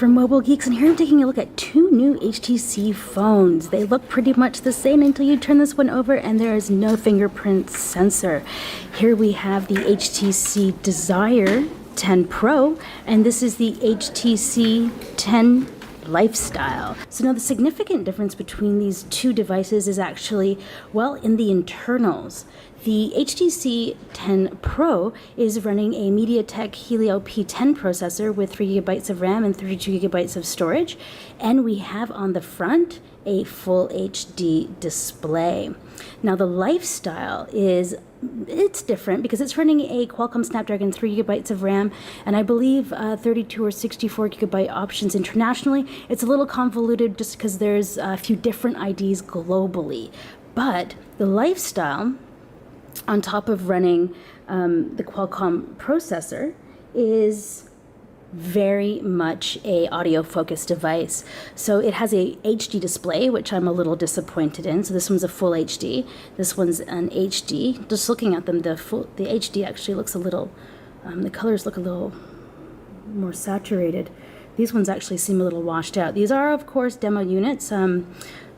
From Mobilegeeks, and here I'm taking a look at two new HTC phones. They look pretty much the same until you turn this one over and there is no fingerprint sensor. Here we have the HTC Desire 10 Pro, and this is the HTC 10 Lifestyle. So now the significant difference between these two devices is actually, well, in the internals. The HTC 10 Pro is running a MediaTek Helio P10 processor with 3 GB of RAM and 32 GB of storage, and we have on the front a full HD display. Now the Lifestyle it's different because it's running a Qualcomm Snapdragon 3 GB of RAM, and I believe 32 or 64 GB options internationally. It's a little convoluted just because there's a few different IDs globally. But the Lifestyle, on top of running the Qualcomm processor, is very much a audio focused device. So it has a HD display, which I'm a little disappointed in. So this one's a full HD. This one's an HD. Just looking at them, the HD actually looks a little, the colors look a little more saturated. These ones actually seem a little washed out. These are, of course, demo units,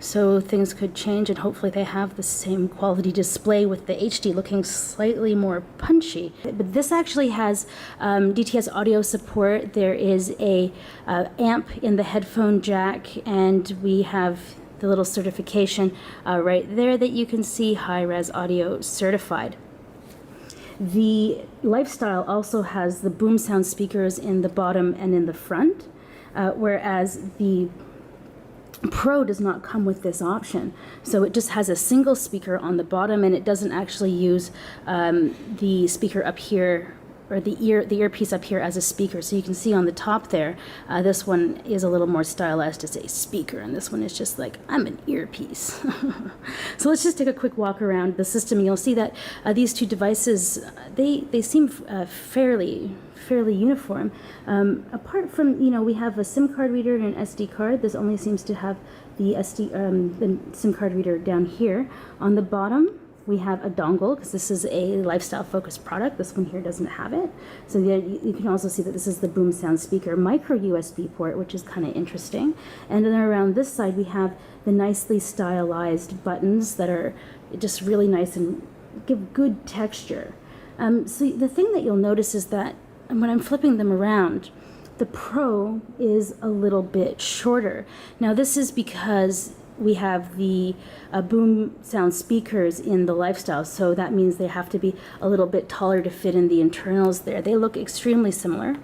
so things could change, and hopefully they have the same quality display with the HD looking slightly more punchy. But this actually has DTS audio support. There is a amp in the headphone jack, and we have the little certification right there that you can see, high-res audio certified. The Lifestyle also has the boom sound speakers in the bottom and in the front, whereas the Pro does not come with this option. So it just has a single speaker on the bottom, and it doesn't actually use the speaker up here, or the earpiece up here as a speaker. So you can see on the top there, this one is a little more stylized as a speaker, and this one is just like, I'm an earpiece. So let's just take a quick walk around the system, and you'll see that these two devices, they seem fairly uniform. Apart from, we have a SIM card reader and an SD card. This only seems to have the SIM card reader down here. On the bottom, we have a dongle, because this is a lifestyle focused product. This one here doesn't have it. So you can also see that this is the boom sound speaker micro USB port, which is kind of interesting. And then around this side, we have the nicely stylized buttons that are just really nice and give good texture. So the thing that you'll notice is that when I'm flipping them around, the Pro is a little bit shorter. Now this is because we have the boom sound speakers in the Lifestyle, so that means they have to be a little bit taller to fit in the internals there. They look extremely similar.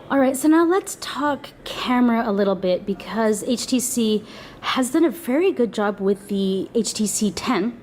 All right, so now let's talk camera a little bit, because HTC has done a very good job with the HTC 10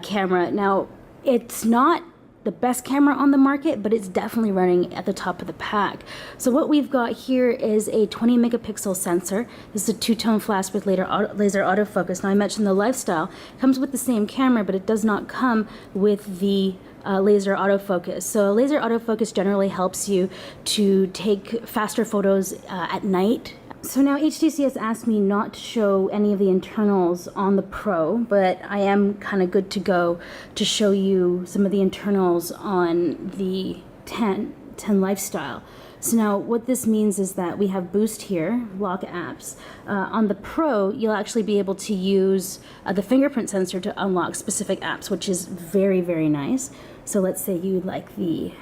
camera. Now, it's not the best camera on the market, but it's definitely running at the top of the pack. So what we've got here is a 20 megapixel sensor. This is a two-tone flash with laser autofocus. Now I mentioned the Lifestyle comes with the same camera, but it does not come with the laser autofocus. So laser autofocus generally helps you to take faster photos at night. So now HTC has asked me not to show any of the internals on the Pro, but I am kind of good to go to show you some of the internals on the 10 Lifestyle. So now what this means is that we have Boost here, lock apps. On the Pro, you'll actually be able to use the fingerprint sensor to unlock specific apps, which is very, very nice. So let's say you like the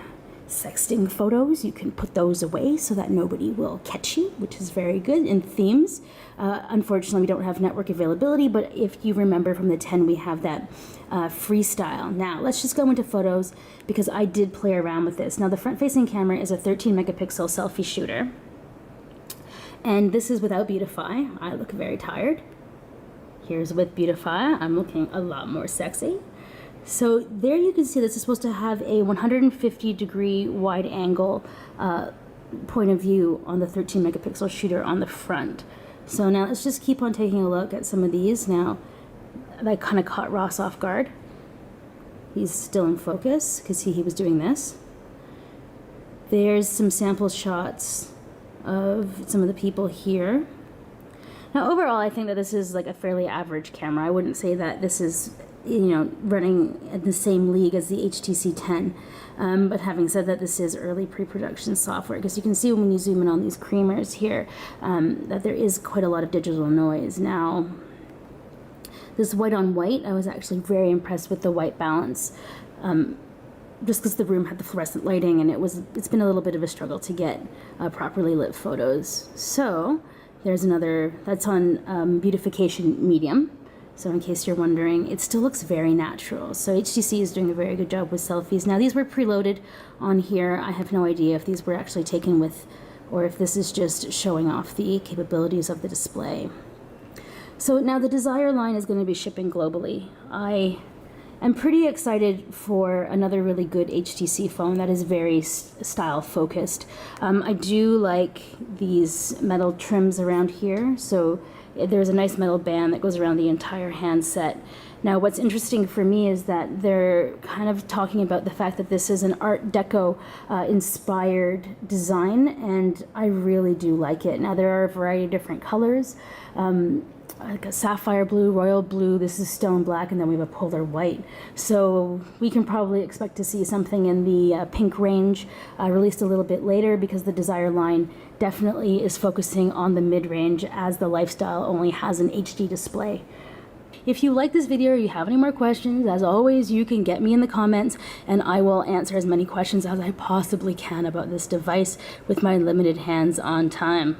sexting photos, you can put those away so that nobody will catch you, which is very good. In themes, unfortunately we don't have network availability, but if you remember from the 10, we have that freestyle. Now let's just go into photos, because I did play around with this. Now the front facing camera is a 13 megapixel selfie shooter, and this is without beautify. I look very tired. Here's with beautify. I'm looking a lot more sexy. So there you can see this is supposed to have a 150-degree wide angle point of view on the 13 megapixel shooter on the front. So now let's just keep on taking a look at some of these. Now that kind of caught Ross off guard. He's still in focus because he was doing this. There's some sample shots of some of the people here. Now overall, I think that this is like a fairly average camera. I wouldn't say that this is running in the same league as the HTC 10. But having said that, this is early pre-production software, because you can see when you zoom in on these creamers here that there is quite a lot of digital noise. Now, this white on white, I was actually very impressed with the white balance, just because the room had the fluorescent lighting, and it's been a little bit of a struggle to get properly lit photos. So there's another, that's on beautification medium. So in case you're wondering, it still looks very natural. So HTC is doing a very good job with selfies. Now these were preloaded on here. I have no idea if these were actually taken with, or if this is just showing off the capabilities of the display. So now the Desire line is going to be shipping globally. I am pretty excited for another really good HTC phone that is very style focused. I do like these metal trims around here. So there's a nice metal band that goes around the entire handset. Now, what's interesting for me is that they're kind of talking about the fact that this is an Art Deco inspired design, and I really do like it. Now, there are a variety of different colors, like a sapphire blue, royal blue, this is stone black, and then we have a polar white. So we can probably expect to see something in the pink range released a little bit later, because the Desire line definitely is focusing on the mid-range, as the Lifestyle only has an HD display. If you like this video or you have any more questions, as always, you can get me in the comments and I will answer as many questions as I possibly can about this device with my limited hands-on time.